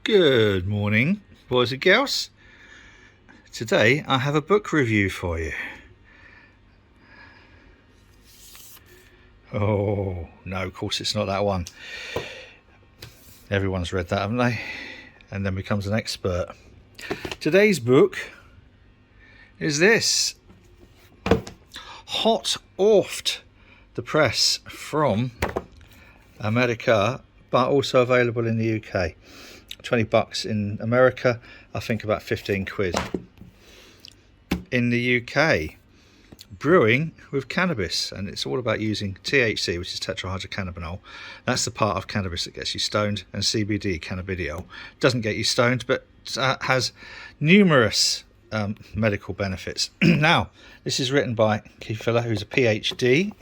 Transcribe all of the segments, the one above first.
Good morning, boys and girls. Today I have a book review for you. Oh, no, of course it's not that one. Everyone's read that, haven't they? And then becomes an expert. Today's book is this. Hot Oft the Press from America, but also available in the UK. $20 in America, I think about 15 quid. In the UK, brewing with cannabis, and it's all about using THC, which is tetrahydrocannabinol. That's the part of cannabis that gets you stoned, and CBD, cannabidiol, doesn't get you stoned, but has numerous medical benefits. Now, this is written by Keith Filler, who's a PhD.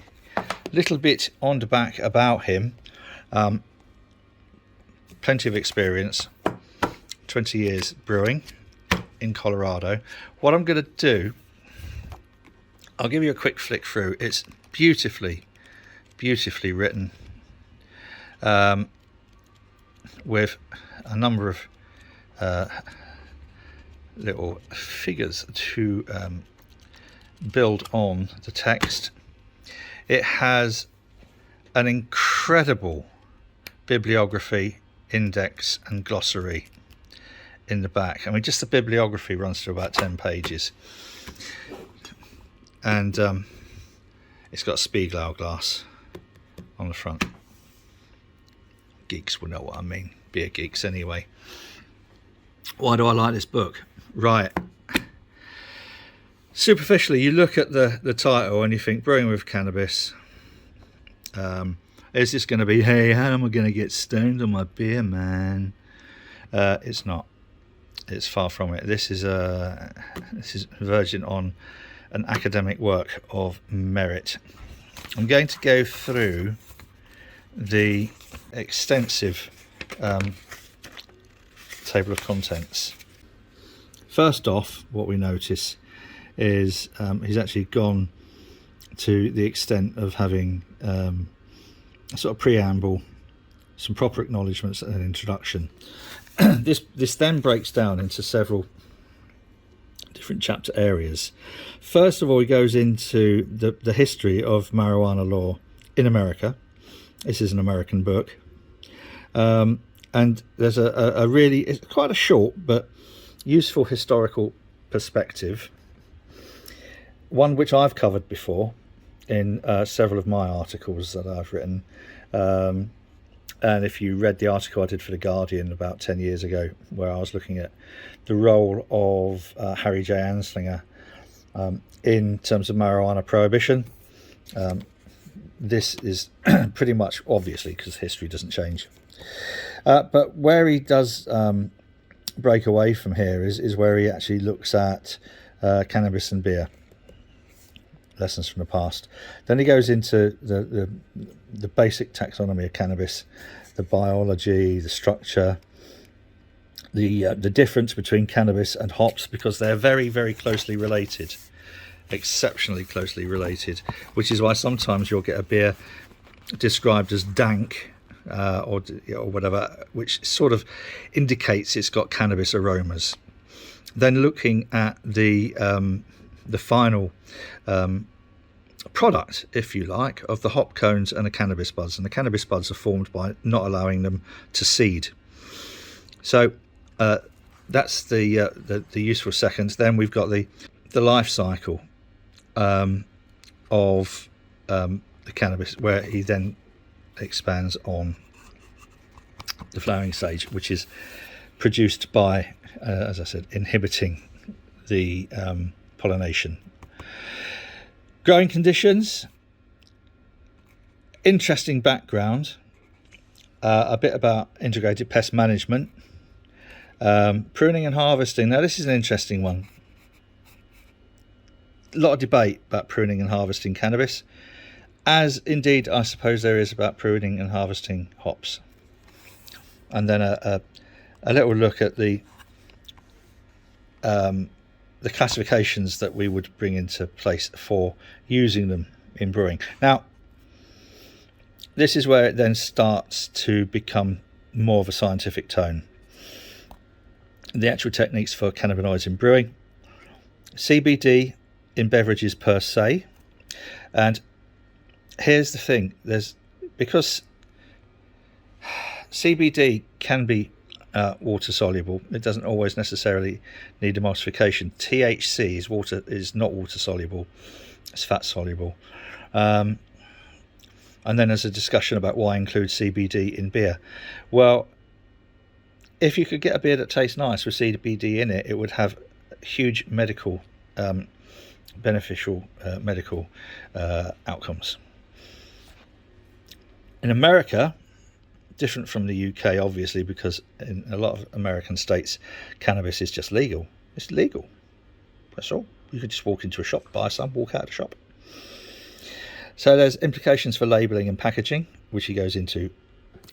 Little bit on the back about him. Plenty of experience, 20 years brewing in Colorado. What I'm going to do, I'll give you a quick flick through. It's beautifully written, with a number of little figures to build on the text. It has an incredible bibliography, index and glossary in the back. I mean, just the bibliography runs through about 10 pages, and it's got Spiegelau glass on the front. Geeks will know what I mean, beer geeks anyway. Why do I like this book? Right, superficially you look at the title and you think brewing with cannabis. Is this going to be, hey, how am I going to get stoned on my beer, man? It's not. It's far from it. This is verging on an academic work of merit. I'm going to go through the extensive table of contents. First off, what we notice is he's actually gone to the extent of having a sort of preamble, some proper acknowledgements and an introduction. This then breaks down into several different chapter areas. First of all, he goes into the history of marijuana law in America. This is an American book, and there's a really, it's quite a short but useful historical perspective, one which I've covered before in several of my articles that I've written. And if you read the article I did for The Guardian about 10 years ago, where I was looking at the role of Harry J. Anslinger in terms of marijuana prohibition, this is pretty much, obviously, because history doesn't change. But where he does break away from here is where he actually looks at cannabis and beer. Lessons from the past. Then he goes into the basic taxonomy of cannabis, the biology, the structure, the difference between cannabis and hops, because they're very closely related, exceptionally closely related, which is why sometimes you'll get a beer described as dank or whatever, which sort of indicates it's got cannabis aromas. Then looking at the final product, if you like, of the hop cones and the cannabis buds, and the cannabis buds are formed by not allowing them to seed. So that's the useful seconds. Then we've got the life cycle of the cannabis, where he then expands on the flowering stage, which is produced by, as I said, inhibiting the pollination. Growing conditions, interesting background, a bit about integrated pest management, pruning and harvesting. Now this is an interesting one. A lot of debate about pruning and harvesting cannabis, as indeed I suppose there is about pruning and harvesting hops. And then a little look at the classifications that we would bring into place for using them in brewing. Now, this is where it then starts to become more of a scientific tone. the actual techniques for cannabinoids in brewing, CBD in beverages per se. And here's the thing, because CBD can be water soluble, it doesn't always necessarily need emulsification. THC is not water soluble, it's fat soluble. And then there's a discussion about why include CBD in beer. Well, if you could get a beer that tastes nice with CBD in it, it would have huge medical beneficial medical outcomes. In America, different from the UK, obviously, because in a lot of American states, cannabis is just legal. It's legal. That's all. You could just walk into a shop, buy some, walk out of the shop. So there's implications for labelling and packaging, which he goes into,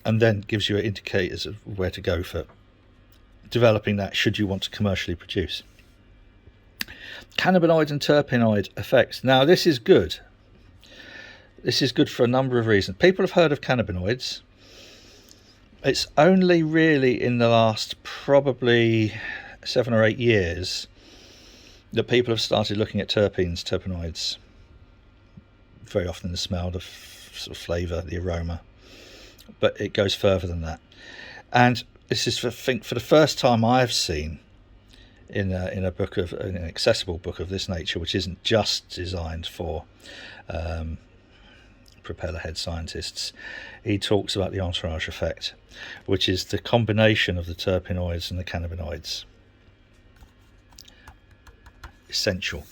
and then gives you indicators of where to go for developing that should you want to commercially produce. Cannabinoid and terpenoid effects. Now, this is good. This is good for a number of reasons. People have heard of cannabinoids. It's only really in the last probably 7 or 8 years that people have started looking at terpenoids. Very often the smell, the sort of flavour, the aroma. But it goes further than that. And this is, for the first time I've seen in an accessible book of this nature, which isn't just designed for propeller head scientists. He talks about the entourage effect, which is the combination of the terpenoids and the cannabinoids. Essential.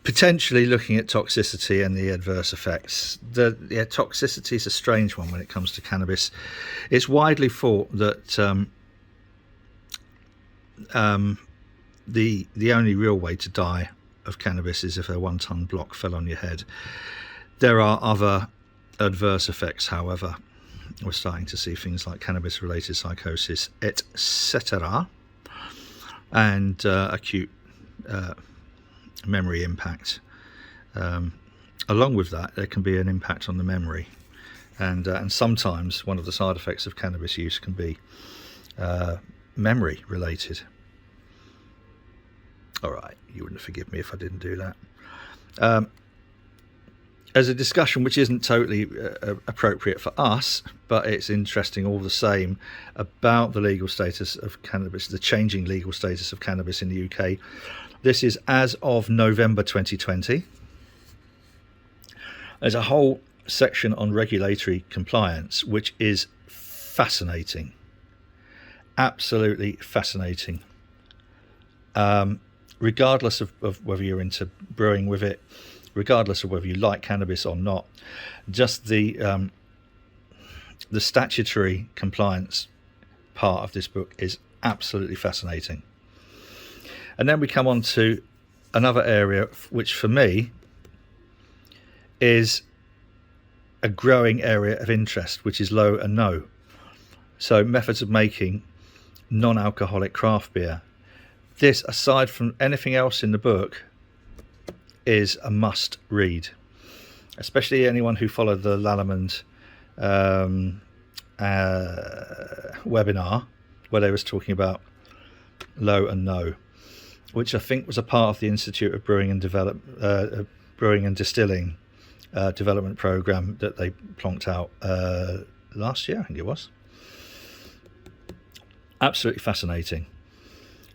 Potentially looking at toxicity and the adverse effects. Toxicity is a strange one when it comes to cannabis. It's widely thought that the only real way to die of cannabis is if a 1-ton block fell on your head. There are other adverse effects, however. We're starting to see things like cannabis-related psychosis, etc., and acute memory impact. Along with that, there can be an impact on the memory, and sometimes one of the side effects of cannabis use can be memory related. All right, you wouldn't forgive me if I didn't do that. As a discussion which isn't totally appropriate for us, but it's interesting all the same, about the legal status of cannabis, the changing legal status of cannabis in the UK. This is as of November 2020. There's a whole section on regulatory compliance, which is fascinating. Absolutely fascinating. Regardless of whether you're into brewing with it, regardless of whether you like cannabis or not, just the statutory compliance part of this book is absolutely fascinating. And then we come on to another area which for me is a growing area of interest, which is low and no. So methods of making non-alcoholic craft beer. This, aside from anything else in the book, is a must read, especially anyone who followed the Lallemond webinar where they was talking about low and no, which I think was a part of the Institute of Brewing and Distilling development program that they plonked out last year, I think it was. Absolutely fascinating.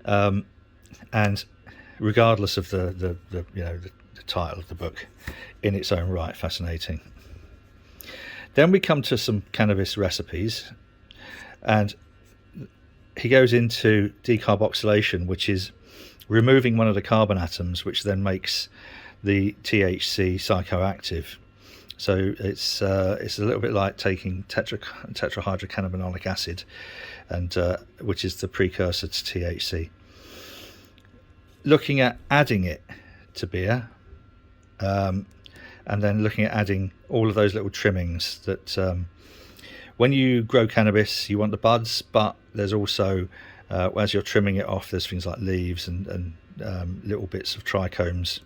And regardless of the title of the book, in its own right, fascinating. Then we come to some cannabis recipes, and he goes into decarboxylation, which is removing one of the carbon atoms, which then makes the THC psychoactive. So it's a little bit like taking tetrahydrocannabinolic acid, and which is the precursor to THC. Looking at adding it to beer, and then looking at adding all of those little trimmings that when you grow cannabis, you want the buds, but there's also, as you're trimming it off, there's things like leaves and little bits of trichomes,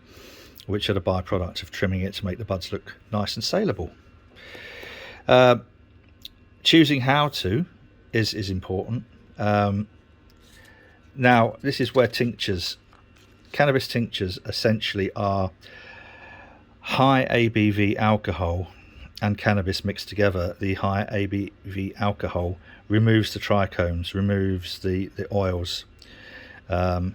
which are the byproduct of trimming it to make the buds look nice and saleable. choosing how to is important. Now, this is where cannabis tinctures essentially are high ABV alcohol and cannabis mixed together. The high ABV alcohol removes the trichomes, removes the oils, and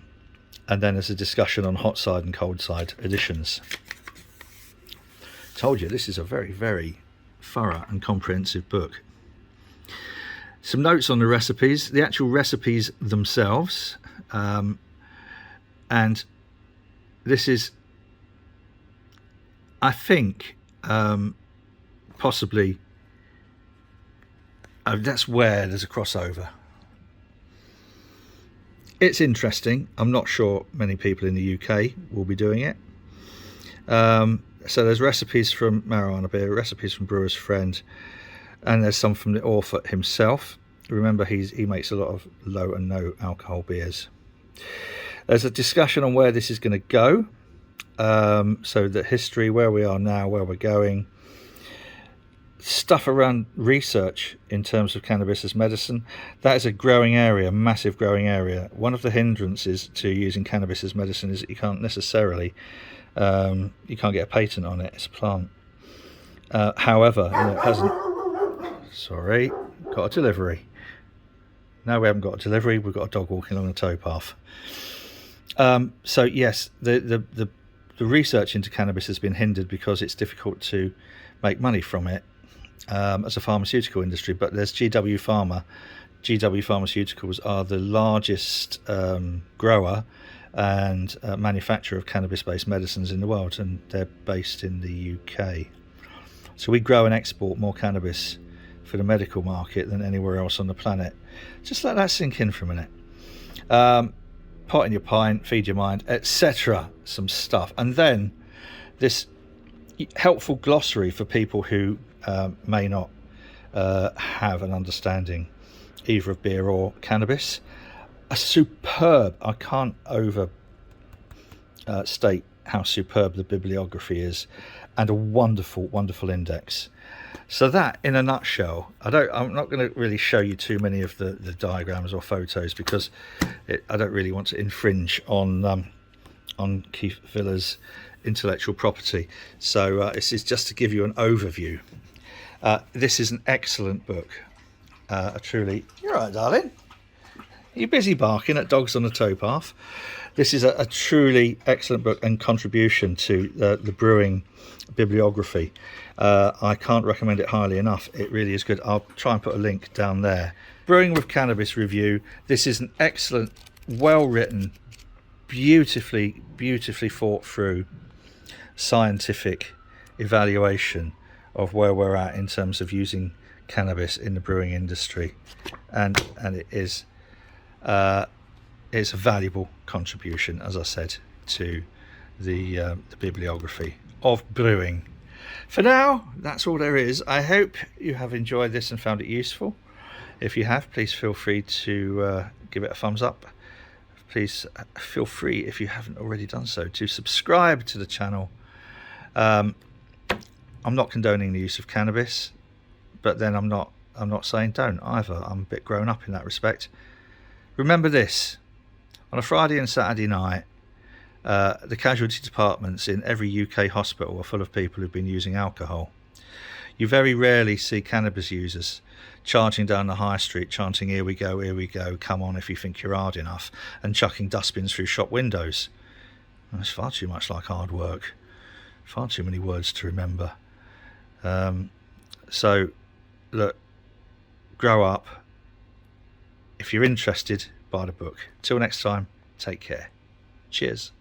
then there's a discussion on hot side and cold side additions. Told you, this is a very, very thorough and comprehensive book. Some notes on the recipes, the actual recipes themselves, and this is, I think, possibly that's where there's a crossover. It's interesting. I'm not sure many people in the UK will be doing it. So there's recipes from Marijuana Beer, recipes from Brewer's Friend, and there's some from the author himself. Remember, he makes a lot of low and no alcohol beers. There's a discussion on where this is going to go. So the history, where we are now, where we're going. Stuff around research in terms of cannabis as medicine. That is a growing area, massive growing area. One of the hindrances to using cannabis as medicine is that you can't necessarily, you can't get a patent on it. It's a plant. However, it hasn't. Sorry, got a delivery. No, we haven't got a delivery. We've got a dog walking along the towpath. So yes, the research into cannabis has been hindered because it's difficult to make money from it as a pharmaceutical industry. But there's GW Pharma. GW Pharmaceuticals are the largest grower and manufacturer of cannabis-based medicines in the world, and they're based in the UK. So we grow and export more cannabis for the medical market than anywhere else on the planet. Just let that sink in for a minute. Pot in your pint, feed your mind, etc. Some stuff. And then this helpful glossary for people who may not have an understanding either of beer or cannabis. A superb, I can't state how superb the bibliography is, and a wonderful, wonderful index. So that, in a nutshell, I'm not going to really show you too many of the diagrams or photos because I don't really want to infringe on Keith Villa's intellectual property. So this is just to give you an overview. This is an excellent book. Truly, you're right, darling. You're busy barking at dogs on the towpath. This is a truly excellent book and contribution to the brewing bibliography. I can't recommend it highly enough. It really is good. I'll try and put a link down there. Brewing with Cannabis review. This is an excellent, well-written, beautifully thought through scientific evaluation of where we're at in terms of using cannabis in the brewing industry, and it is it's a valuable contribution, as I said, to the bibliography of brewing. For now, that's all there is. I hope you have enjoyed this and found it useful. If you have, please feel free to give it a thumbs up. Please feel free, if you haven't already done so, to subscribe to the channel. I'm not condoning the use of cannabis, but then I'm not saying don't either. I'm a bit grown up in that respect. Remember this: on a Friday and Saturday night, the casualty departments in every UK hospital are full of people who've been using alcohol. You very rarely see cannabis users charging down the high street chanting here we go, come on if you think you're hard enough, and chucking dustbins through shop windows. It's far too much like hard work, far too many words to remember. So look, grow up. If you're interested, buy the book. Till next time, take care. Cheers.